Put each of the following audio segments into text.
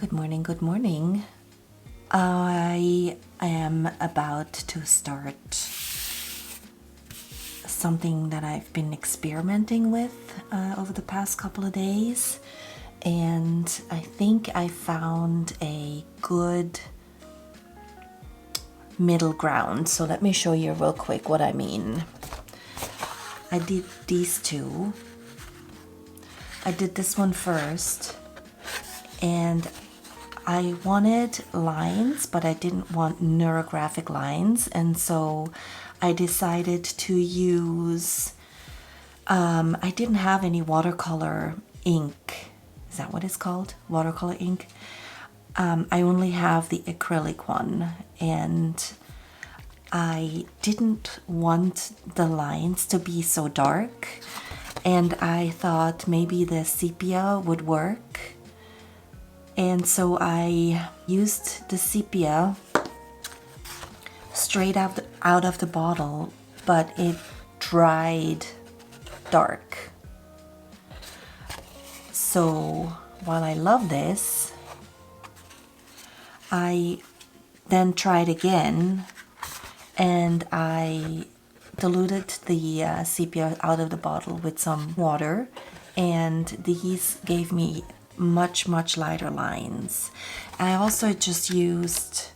Good morning, good morning. I am about to start something that I've been experimenting with over the past couple of days, and I think I found a good middle ground. So let me show you real quick what I mean. I did these two. I did this one first, and I wanted lines, but I didn't want neurographic lines, and so I decided to use, I didn't have any watercolor ink. Is that what it's called? Watercolor ink? I only have the acrylic one, and I didn't want the lines to be so dark, and I thought maybe the sepia would work. And so I used the sepia straight out of the bottle, but it dried dark. So while I love this, I then tried again, and I diluted the sepia out of the bottle with some water, and these gave me much lighter lines. I also just used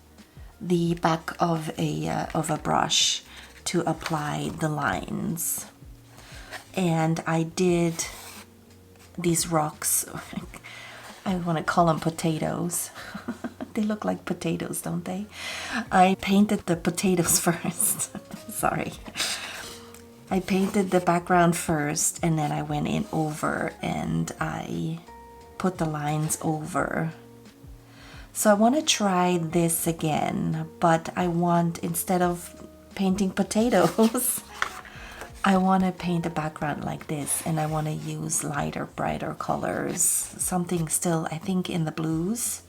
the back of a brush to apply the lines, and I did these rocks. I want to call them potatoes. They look like potatoes, don't they? I painted the potatoes first. Sorry. I painted the background first, and then I went in over and I put the lines over. So I want to try this again, but I want, instead of painting potatoes, I want to paint the background like this, and I want to use lighter, brighter colors, something still, I think, in the blues.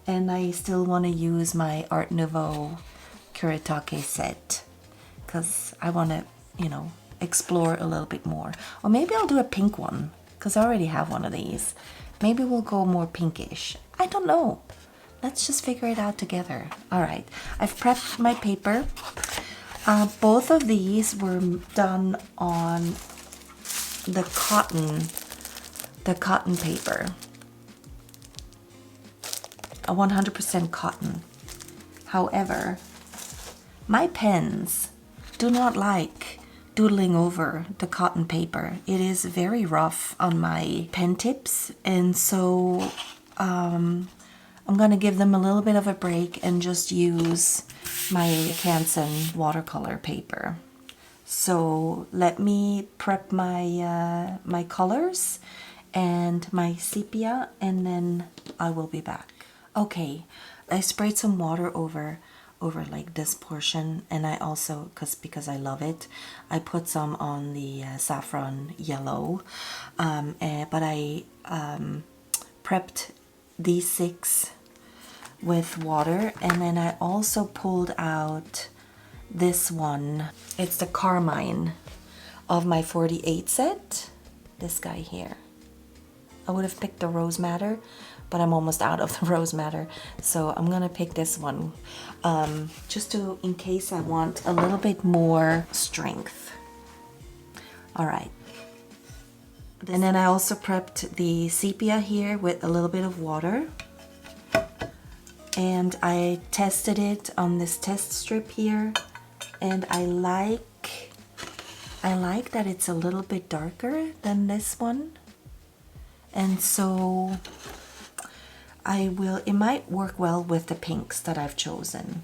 And I still want to use my Art Nouveau Kuretake set, because I want to, you know, explore a little bit more. Or maybe I'll do a pink one, because I already have one of these. Maybe we'll go more pinkish. I don't know. Let's just figure it out together. All right, I've prepped my paper. Both of these were done on the cotton paper. A 100% cotton. However, my pens do not like doodling over the cotton paper. It is very rough on my pen tips, and so I'm gonna give them a little bit of a break and just use my Canson watercolor paper. So let me prep my my colors and my sepia, and then I will be back. Okay, I sprayed some water over like this portion, and I also, because I love it, I put some on the saffron yellow, but I prepped these 6 with water, and then I also pulled out this one. It's the carmine of my 48 set, this guy here. I would have picked the rose madder, but I'm almost out of the rose madder, so I'm gonna pick this one, just in case I want a little bit more strength. All right. And then I also prepped the sepia here with a little bit of water, and I tested it on this test strip here, and I like that it's a little bit darker than this one, and so it might work well with the pinks that I've chosen.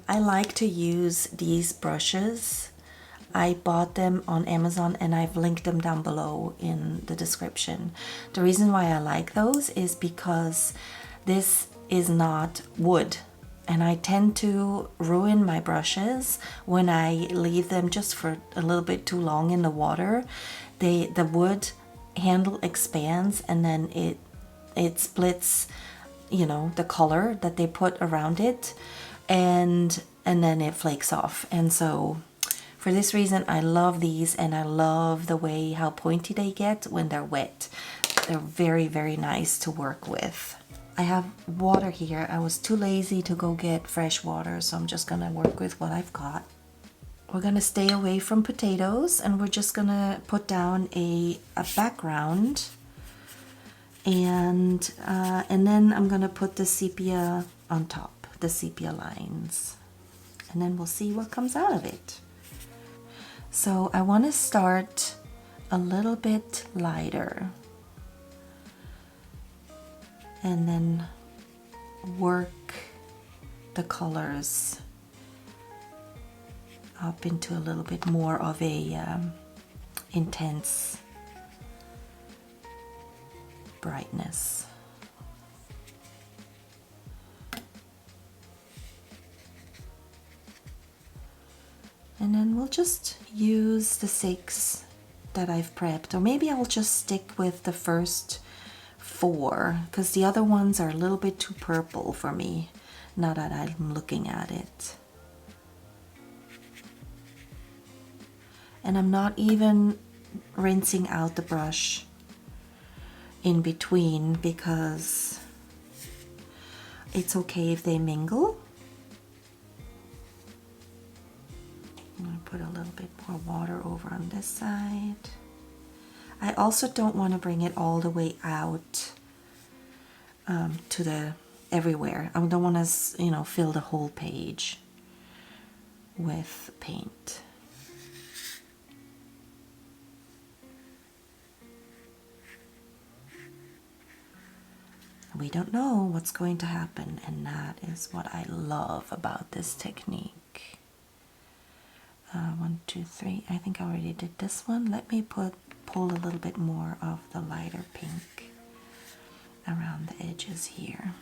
I like to use these brushes. I bought them on Amazon, and I've linked them down below in the description. The reason why I like those is because this is not wood, and I tend to ruin my brushes when I leave them just for a little bit too long in the water. The wood handle expands, and then it splits, you know, the color that they put around it, and then it flakes off. And so for this reason, I love these, and I love the way how pointy they get when they're wet. They're very nice to work with. I have water here. I was too lazy to go get fresh water, so I'm just gonna work with what I've got. We're gonna stay away from potatoes, and we're just gonna put down a background, and then I'm gonna put the sepia on top, the sepia lines, and then we'll see what comes out of it. So I want to start a little bit lighter and then work the colors up into a little bit more of a intense brightness. And then we'll just use the 6 that I've prepped, or maybe I'll just stick with the first 4 because the other ones are a little bit too purple for me now that I'm looking at it. And I'm not even rinsing out the brush in between because it's okay if they mingle. I'm going to put a little bit more water over on this side. I also don't want to bring it all the way out to the everywhere. I don't want to, you know, fill the whole page with paint. We don't know what's going to happen, and that is what I love about this technique. 1, 2, 3. I think I already did this one. Let me pull a little bit more of the lighter pink around the edges here.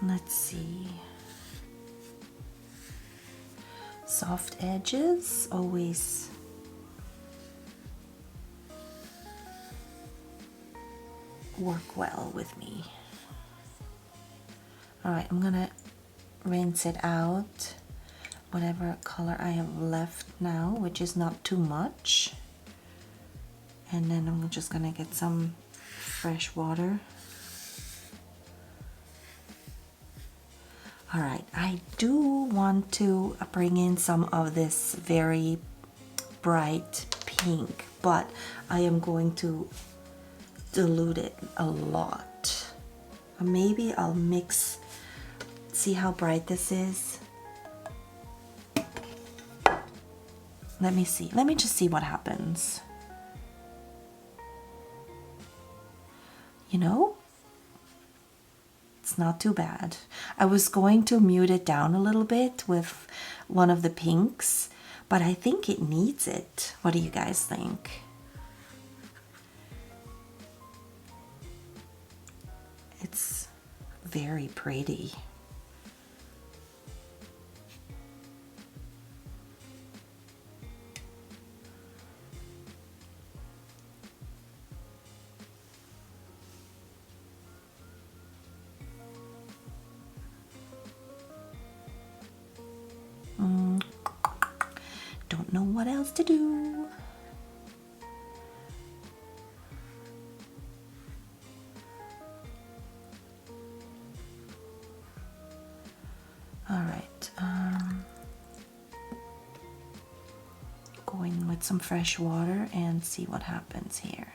Let's see. Soft edges always work well with me. All right, I'm gonna rinse it out, whatever color I have left now, which is not too much. And then I'm just gonna get some fresh water. All right, I do want to bring in some of this very bright pink, but I am going to dilute it a lot. Maybe I'll mix, see how bright this is? Let me see, let me just see what happens. You know? It's not too bad. I was going to mute it down a little bit with one of the pinks, but I think it needs it. What do you guys think? It's very pretty. Don't know what else to do. All right, go in with some fresh water and see what happens here.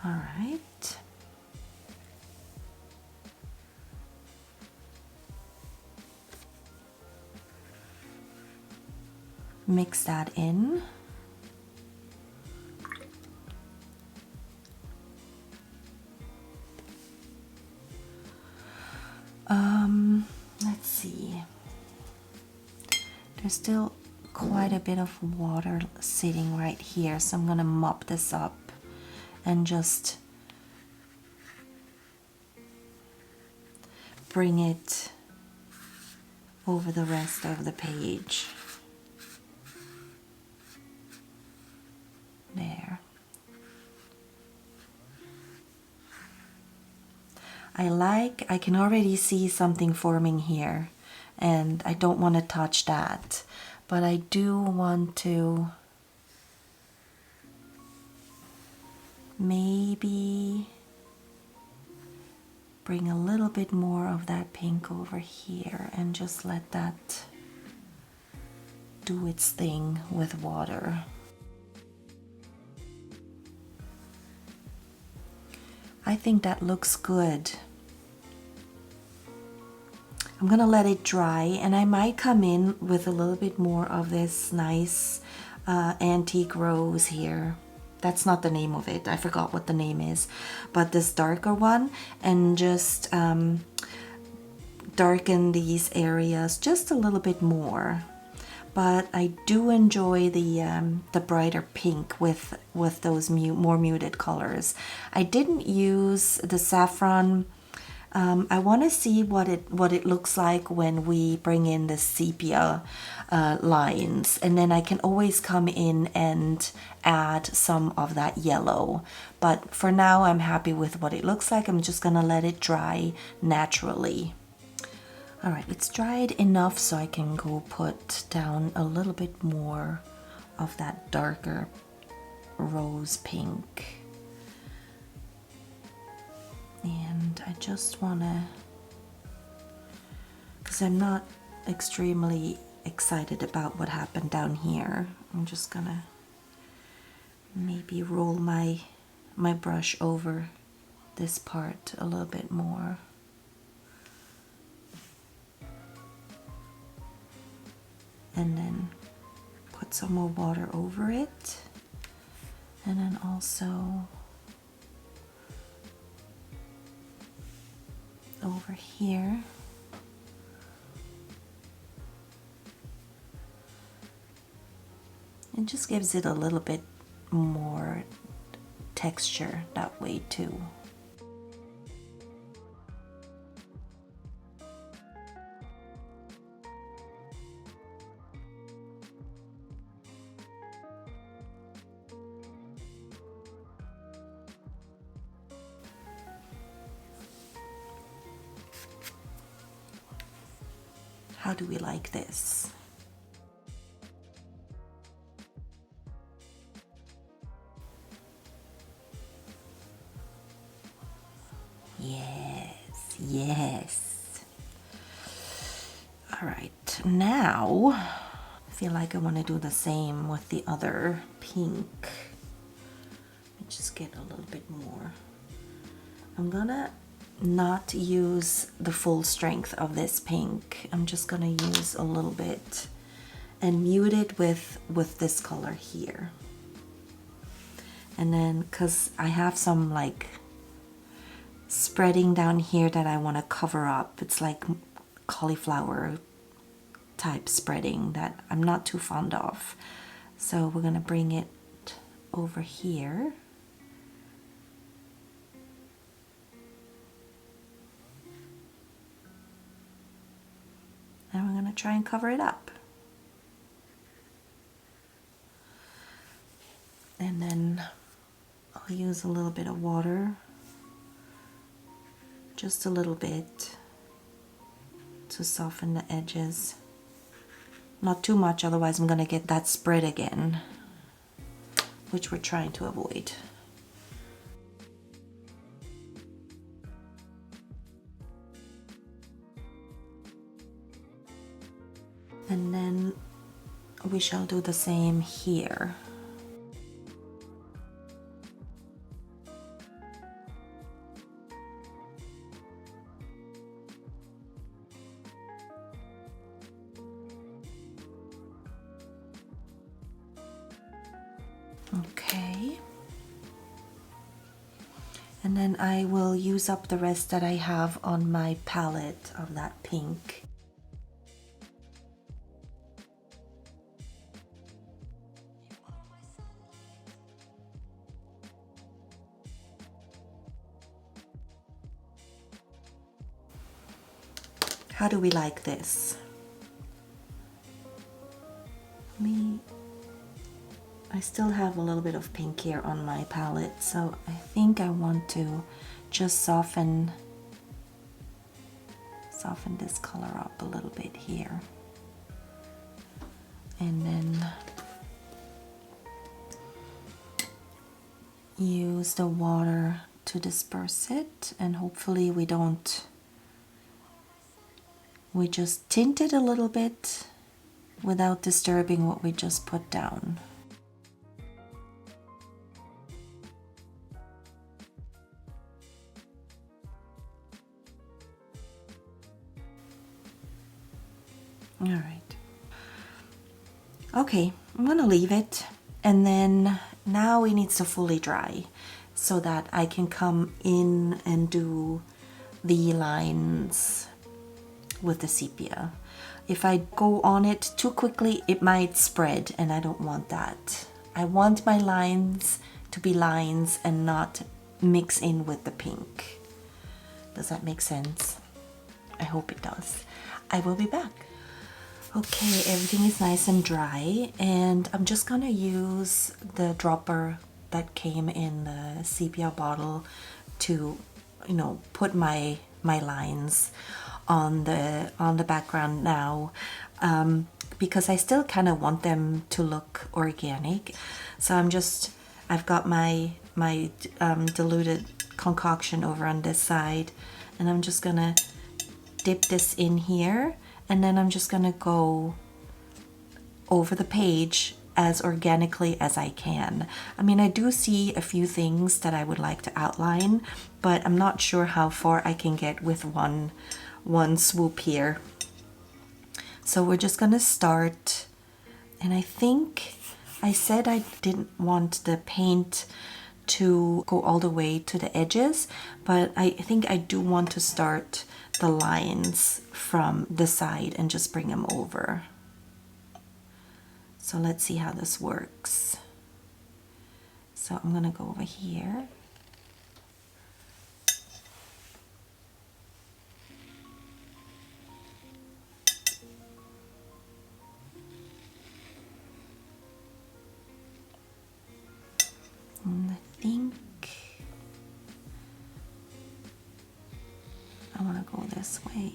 All right. Mix that in. Let's see. There's still quite a bit of water sitting right here, so I'm gonna mop this up and just bring it over the rest of the page. There. I can already see something forming here, and I don't want to touch that, but I do want to maybe bring a little bit more of that pink over here and just let that do its thing with water. I think that looks good. I'm gonna let it dry, and I might come in with a little bit more of this nice antique rose here. That's not the name of it. I forgot what the name is, but this darker one, and just darken these areas just a little bit more. But I do enjoy the brighter pink with those more muted colors. I didn't use the saffron. I want to see what it looks like when we bring in the sepia lines, and then I can always come in and add some of that yellow. But for now, I'm happy with what it looks like. I'm just gonna let it dry naturally. All right, it's dried enough so I can go put down a little bit more of that darker rose pink. And I just wanna, because I'm not extremely excited about what happened down here, I'm just gonna maybe roll my brush over this part a little bit more. And then put some more water over it, and then also over here. It just gives it a little bit more texture that way too. How do we like this? Yes, yes. All right, now I feel like I want to do the same with the other pink. Let me just get a little bit more. I'm gonna not use the full strength of this pink. I'm just gonna use a little bit and mute it with this color here. And then, because I have some like spreading down here that I want to cover up. It's like cauliflower type spreading that I'm not too fond of. So we're gonna bring it over here. And we're gonna try and cover it up. And then I'll use a little bit of water, just a little bit, to soften the edges. Not too much, otherwise I'm gonna get that spread again, which we're trying to avoid. And then we shall do the same here. Okay. And then I will use up the rest that I have on my palette of that pink. How do we like this? I still have a little bit of pink here on my palette, so I think I want to just soften this color up a little bit here. And then use the water to disperse it, and hopefully we just tint it a little bit without disturbing what we just put down. All right. Okay, I'm gonna leave it, and then now it needs to fully dry so that I can come in and do the lines with the sepia. If I go on it too quickly, it might spread, and I don't want that. I want my lines to be lines and not mix in with the pink. Does that make sense? I hope it does. I will be back. Okay, everything is nice and dry, and I'm just gonna use the dropper that came in the sepia bottle to, you know, put my lines on the background now, because I still kind of want them to look organic. So I've got my diluted concoction over on this side, and I'm just gonna dip this in here, and then I'm just gonna go over the page as organically as I can. I mean, I do see a few things that I would like to outline, but I'm not sure how far I can get with one swoop here. So we're just gonna start, and I think I said I didn't want the paint to go all the way to the edges, but I think I do want to start the lines from the side and just bring them over. So let's see how this works. So I'm gonna go over here. And I think I want to go this way.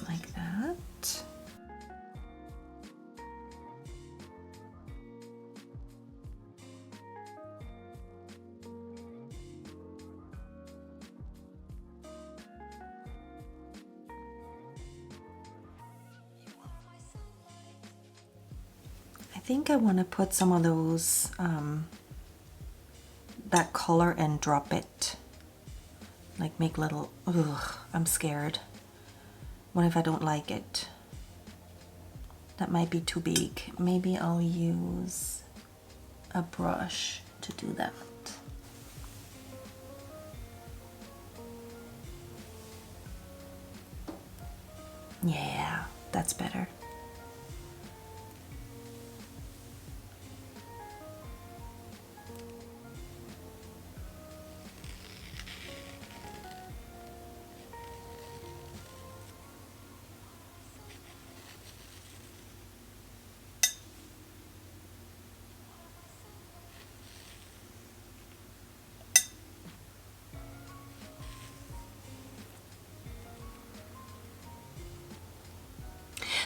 Like that. I think I want to put some of those, that color and drop it. Like make little, ugh, I'm scared. What if I don't like it? That might be too big. Maybe I'll use a brush to do that. Yeah, that's better.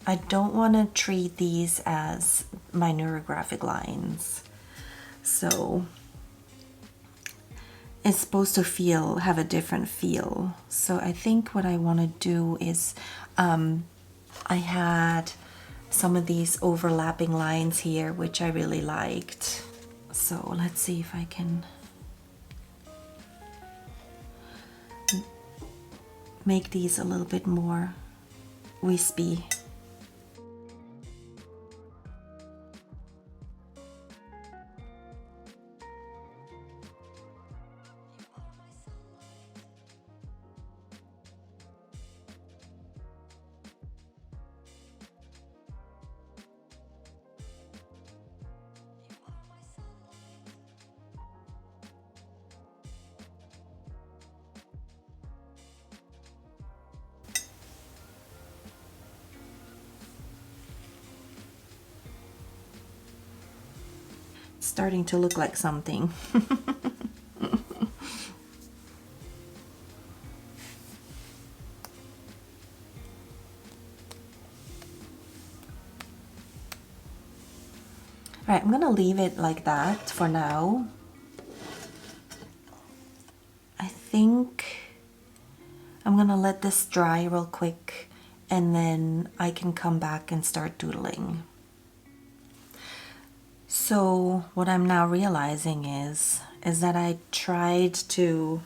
I don't want to treat these as my neurographic lines. So it's supposed to have a different feel. So I think what I want to do is, I had some of these overlapping lines here, which I really liked. So let's see if I can make these a little bit more wispy. starting to look like something. Alright, I'm gonna leave it like that for now. I think I'm gonna let this dry real quick and then I can come back and start doodling. So what I'm now realizing is that I tried to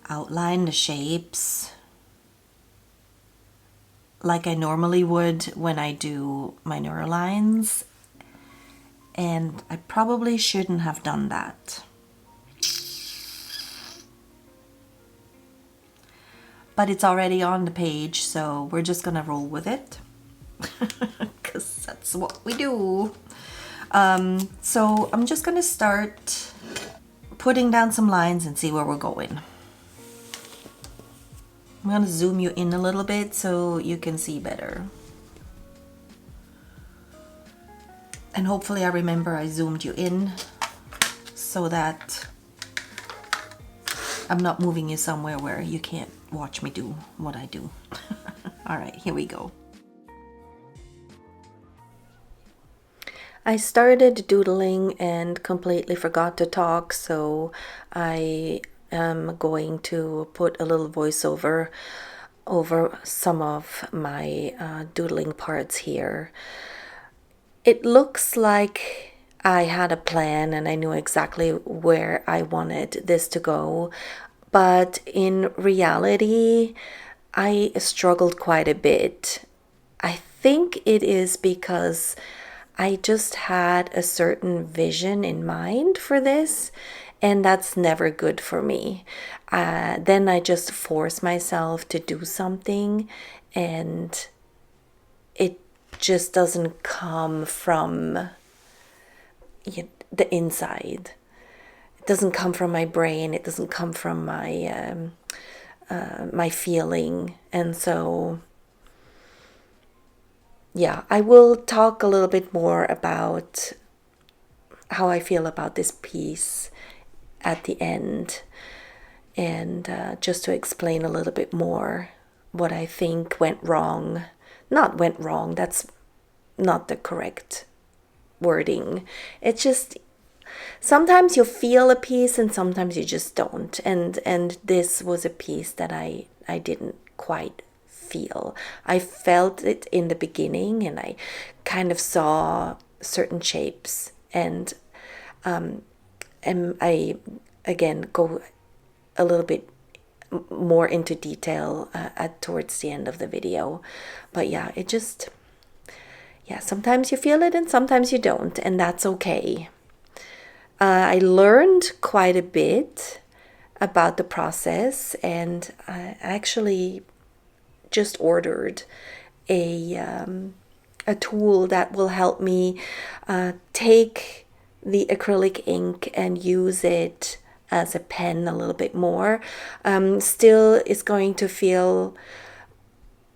outline the shapes like I normally would when I do my neuralines, and I probably shouldn't have done that. But it's already on the page, so we're just gonna roll with it because that's what we do. So I'm just gonna start putting down some lines and see where we're going. I'm gonna zoom you in a little bit so you can see better. And hopefully I remember I zoomed you in so that I'm not moving you somewhere where you can't watch me do what I do. All right, here we go. I started doodling and completely forgot to talk, so I am going to put a little voiceover over some of my doodling parts here. It looks like I had a plan and I knew exactly where I wanted this to go, but in reality, I struggled quite a bit. I think it is because I just had a certain vision in mind for this, and that's never good for me. Then I just force myself to do something, and it just doesn't come from the inside. It doesn't come from my brain. It doesn't come from my my feeling, and so yeah, I will talk a little bit more about how I feel about this piece at the end, and just to explain a little bit more what I think went wrong. Not went wrong, that's not the correct wording. It's just sometimes you feel a piece and sometimes you just don't, and this was a piece that I didn't quite feel. I felt it in the beginning and I kind of saw certain shapes, and I again go a little bit more into detail towards the end of the video. But yeah, it just, yeah, sometimes you feel it and sometimes you don't, and that's okay. I learned quite a bit about the process, and I actually just ordered a tool that will help me take the acrylic ink and use it as a pen a little bit more. Still is going to feel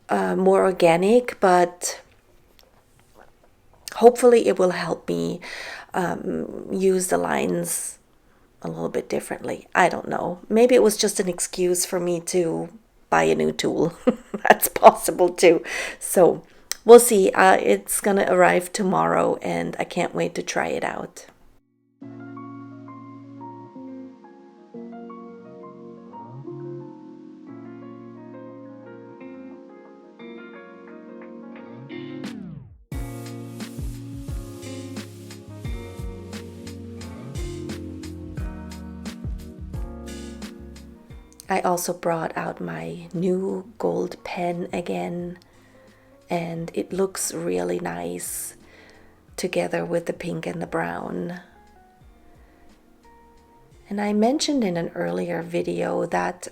more organic, but hopefully it will help me use the lines a little bit differently. I don't know. Maybe it was just an excuse for me to buy a new tool. That's possible too. So we'll see. It's gonna arrive tomorrow and I can't wait to try it out. I also brought out my new gold pen again, and it looks really nice together with the pink and the brown. And I mentioned in an earlier video that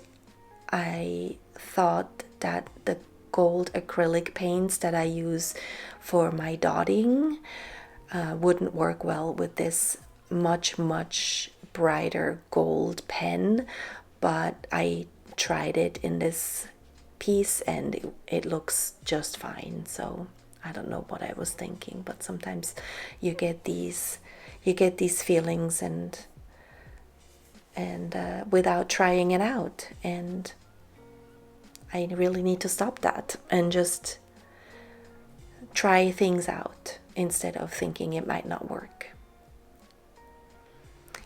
I thought that the gold acrylic paints that I use for my dotting wouldn't work well with this much brighter gold pen, but I tried it in this piece and it looks just fine, so I don't know what I was thinking, but sometimes you get these feelings and without trying it out, and I really need to stop that and just try things out instead of thinking it might not work.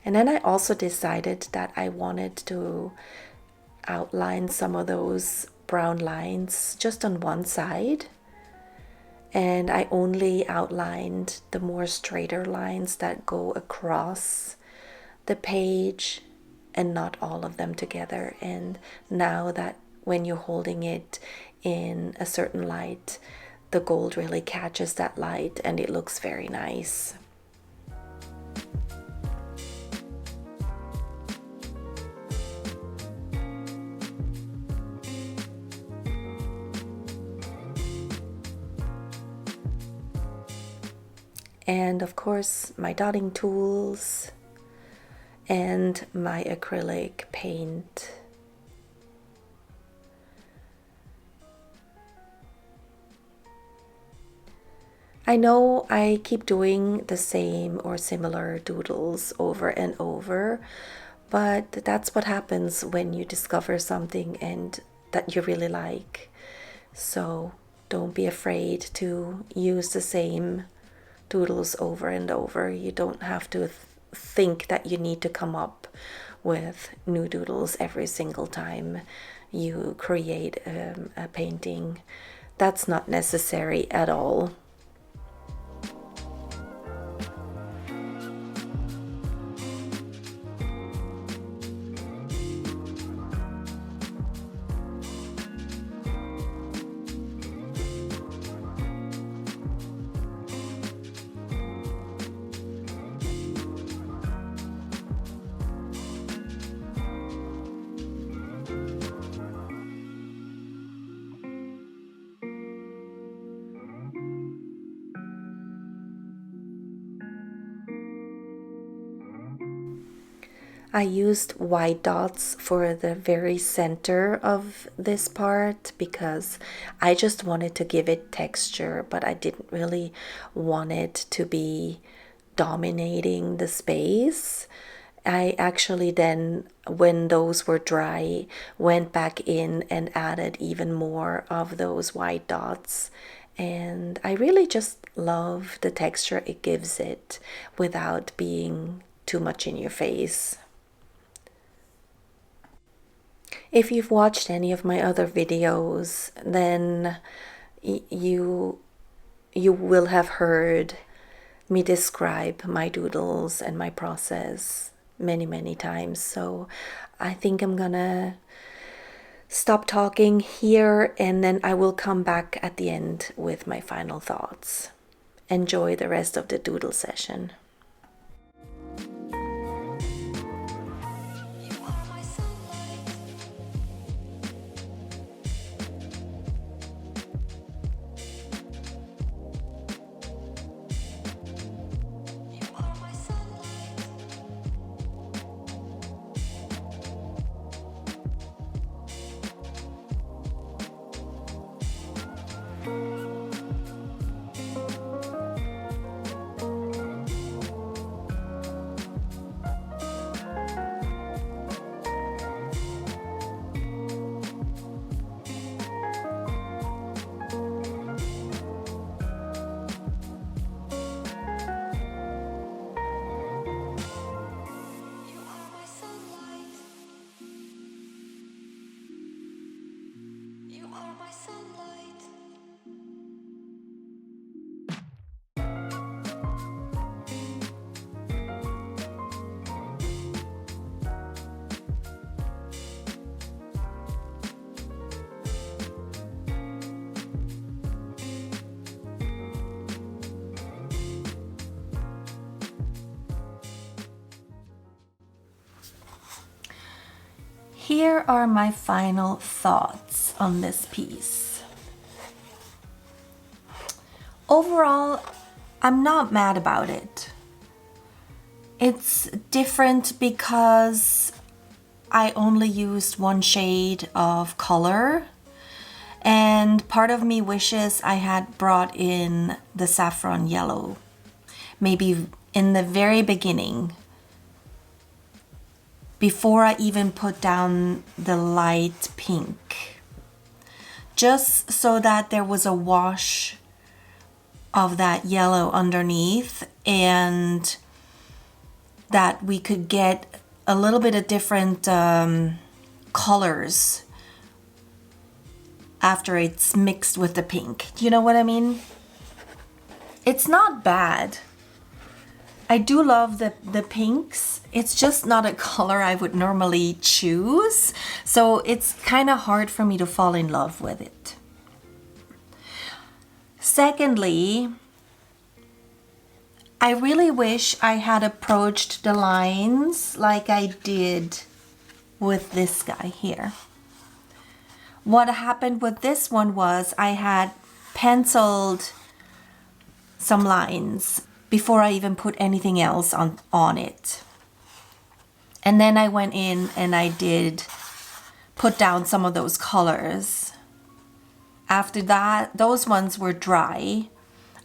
And then I also decided that I wanted to outline some of those brown lines just on one side, and I only outlined the more straighter lines that go across the page and not all of them together. And now that when you're holding it in a certain light, the gold really catches that light and it looks very nice. And of course, my dotting tools and my acrylic paint. I know I keep doing the same or similar doodles over and over, but that's what happens when you discover something and that you really like. So don't be afraid to use the same doodles over and over. You don't have to think that you need to come up with new doodles every single time you create a painting. That's not necessary at all. I used white dots for the very center of this part because I just wanted to give it texture, but I didn't really want it to be dominating the space. I actually then, when those were dry, went back in and added even more of those white dots. And I really just love the texture it gives it without being too much in your face. If you've watched any of my other videos, then you will have heard me describe my doodles and my process many times. So I think I'm gonna stop talking here and then I will come back at the end with my final thoughts. Enjoy the rest of the doodle session. Here are my final thoughts on this piece. Overall, I'm not mad about it. It's different because I only used one shade of color And part of me wishes I had brought in the saffron yellow, maybe in the very beginning, before I even put down the light pink, just so that there was a wash of that yellow underneath, and that we could get a little bit of different colors after it's mixed with the pink. Do you know what I mean? It's not bad. I do love the pinks. It's just not a color I would normally choose. So it's kind of hard for me to fall in love with it. Secondly, I really wish I had approached the lines like I did with this guy here. What happened with this one was I had penciled some lines before I even put anything else on it. And then I went in and I did put down some of those colors. After that, those ones were dry.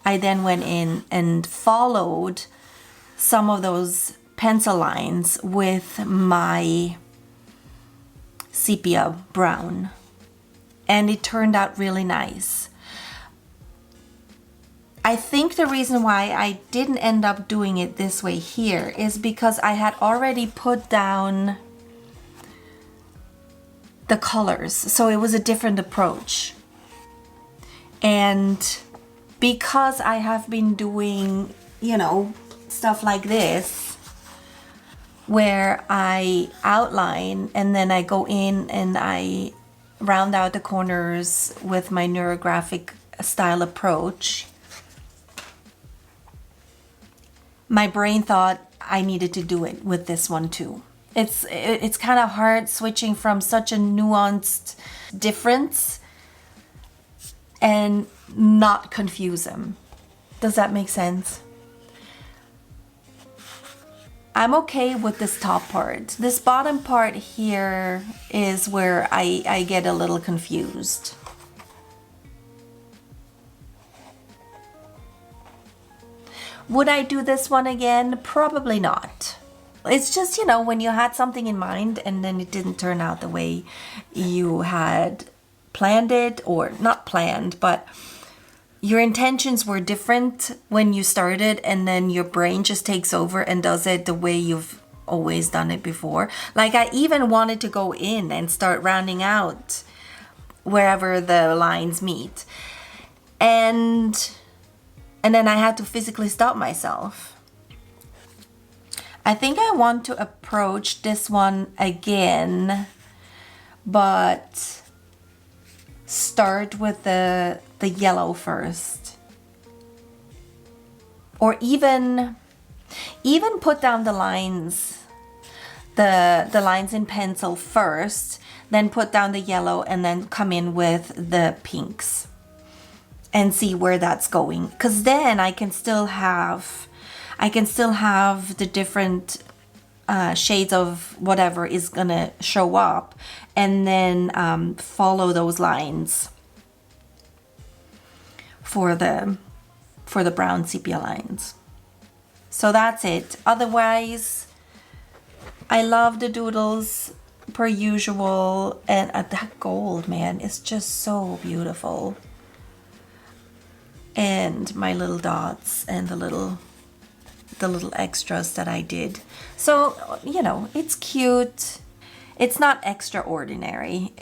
I then went in and followed some of those pencil lines with my sepia brown. And it turned out really nice. I think the reason why I didn't end up doing it this way here is because I had already put down the colors. So it was a different approach. And because I have been doing, you know, stuff like this, where I outline and then I go in and I round out the corners with my neurographic style approach, my brain thought I needed to do it with this one too. It's kind of hard switching from such a nuanced difference and not confuse them. Does that make sense? I'm okay with this top part. This bottom part here is where I get a little confused. Would I do this one again? Probably not. It's just, you know, when you had something in mind and then it didn't turn out the way you had planned it, or not planned, but your intentions were different when you started, and then your brain just takes over and does it the way you've always done it before. Like I even wanted to go in and start rounding out wherever the lines meet. And then I had to physically stop myself. I think I want to approach this one again, but start with the yellow first. Or even put down the lines, the lines in pencil first, then put down the yellow and then come in with the pinks and see where that's going. Because then I can still have the different shades of whatever is gonna show up, and then follow those lines for the brown sepia lines. So that's it. Otherwise, I love the doodles per usual, and that gold, man, is just so beautiful. And my little dots and the little extras that I did. So, you know, it's cute. It's not extraordinary.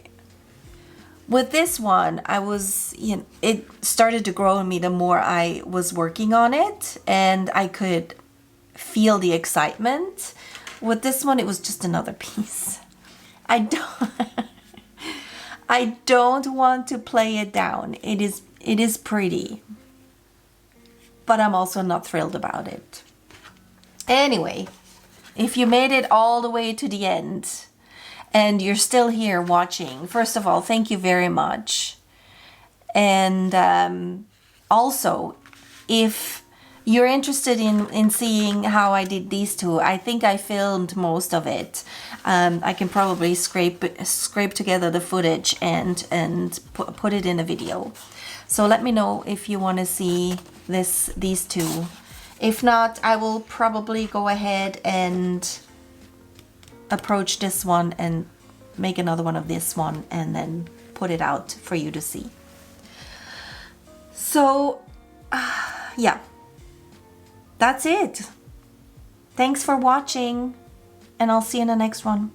With this one, I was, you know, it started to grow on me the more I was working on it, and I could feel the excitement. With this one, it was just another piece. I don't want to play it down. It is pretty, but I'm also not thrilled about it. Anyway, if you made it all the way to the end and you're still here watching, first of all, thank you very much. And also, if you're interested in seeing how I did these two, I think I filmed most of it. I can probably scrape together the footage and put it in a video. So let me know if you want to see these two. If not, I will probably go ahead and approach this one and make another one of this one and then put it out for you to see. So yeah, that's it. Thanks for watching, and I'll see you in the next one.